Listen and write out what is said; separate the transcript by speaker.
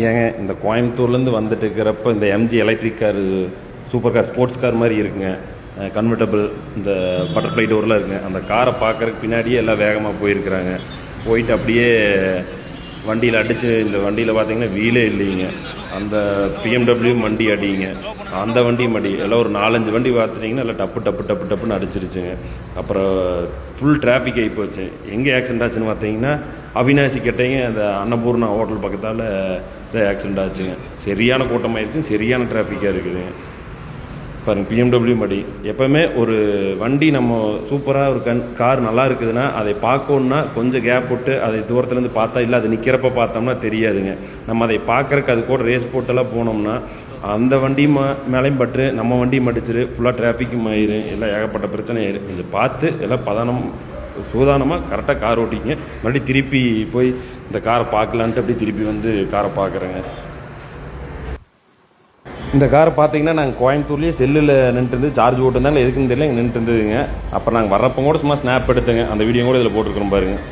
Speaker 1: ஏங்க இந்த கோயம்புத்தூர்லேருந்து வந்துட்டு இருக்கிறப்ப இந்த MG electric car super car sports car மாதிரி இருக்குங்க. கன்வெர்ட்டபிள் இந்த பட்டர்ஃப்ளை டோர்லாம் இருக்குங்க. அந்த காரை பார்க்குறதுக்கு பின்னாடியே எல்லாம் வேகமாக போயிருக்கிறாங்க. போயிட்டு அப்படியே வண்டியில் அடித்து, இந்த வண்டியில் பார்த்தீங்கன்னா வீலே இல்லைங்க. அந்த பிஎம்டபிள்யூ வண்டி அடிங்க, அந்த வண்டியும் அடி, எல்லாம் ஒரு 4-5 வண்டி பார்த்துட்டிங்கன்னா எல்லாம் டப்பு டப்பு டப்பு டப்புன்னு அடிச்சிருச்சுங்க. அப்புறம் ஃபுல் டிராஃபிக் ஆகி போச்சு. எங்கே ஆக்சிடென்ட் ஆச்சுன்னு பார்த்தீங்கன்னா அவினாசி கிட்டேங்க அந்த அன்னபூர்ணா ஹோட்டல் பக்கத்தால் ஆக்சிடென்ட் ஆச்சுங்க. சரியான கூட்டமாகிடுச்சு, சரியான டிராஃபிக்காக இருக்குதுங்க. பாருங்கள், பிஎம்டபிள்யூ மடி. எப்போவுமே ஒரு வண்டி நம்ம சூப்பராக ஒரு கார் நல்லா இருக்குதுன்னா அதை பார்க்கணுன்னா கொஞ்சம் கேப் விட்டு அதை தூரத்துலேருந்து பார்த்தா, இல்லை அது நிற்கிறப்ப பார்த்தோம்னா தெரியாதுங்க. நம்ம அதை பார்க்குறக்கு அது கூட ரேஸ் போட்டெல்லாம் போனோம்னா அந்த வண்டி மேலேயும் பட்டு நம்ம வண்டியும் மடிச்சிரு, ஃபுல்லாக டிராஃபிக்கும் ஆயிரும், எல்லாம் ஏகப்பட்ட பிரச்சனை ஆயிரும். கொஞ்சம் பார்த்து எல்லாம் சூதானமாக கரெக்டாக கார் ஓட்டிங்க. மறுபடியும் திருப்பி போய் இந்த காரை பார்க்கலான்ட்டு அப்படி திருப்பி வந்து காரை பார்க்குறேங்க. இந்த காரை பார்த்தீங்கன்னா நாங்கள் கோயம்புத்தூர்லேயே செல்லில் நின்றுருந்து சார்ஜ் ஓட்டுருந்தாங்க, எதுக்குன்னு தெரியல, இங்கே நின்றுருந்ததுங்க. அப்புறம் நாங்கள் வர்றப்போ கூட சும்மா ஸ்னாப் எடுத்தேங்க. அந்த வீடியோ கூட இதில் போட்டிருக்கிறோம் பாருங்கள்.